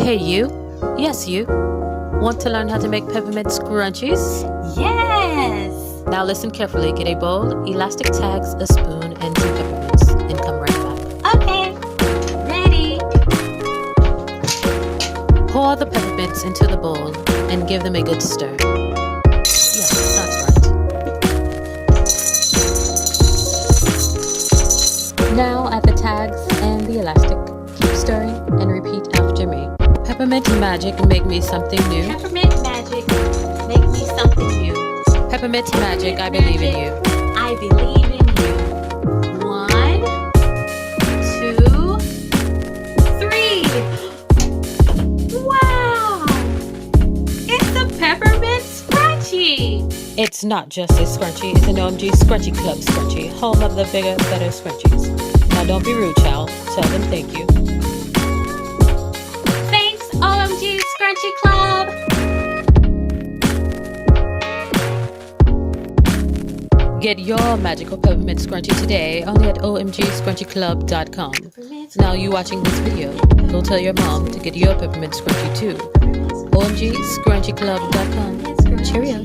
Hey you, yes you, want to learn how to make peppermint scrunchies? Yes! Now listen carefully, get a bowl, elastic tags, a spoon, and 2 peppermints, and come right back. Okay, ready. Pour the peppermints into the bowl and give them a good stir. Yes, that's right. Now add the tags and the elastic. Keep stirring and repeat after me. Peppermint magic, make me something new. Peppermint magic, make me something new. Peppermint magic, I believe in you. I believe in you. 1, 2, 3. Wow! It's a peppermint scrunchie! It's not just a scrunchie, it's an OMG Scrunchie Club scrunchie, home of the bigger, better scrunchies. Now don't be rude, child. Tell them thank you. Thanks, OMG Scrunchie Club! Get your magical peppermint scrunchie today only at omgscrunchieclub.com. Now you watching this video, go tell your mom to get your peppermint scrunchie too. omgscrunchieclub.com. Cheerio.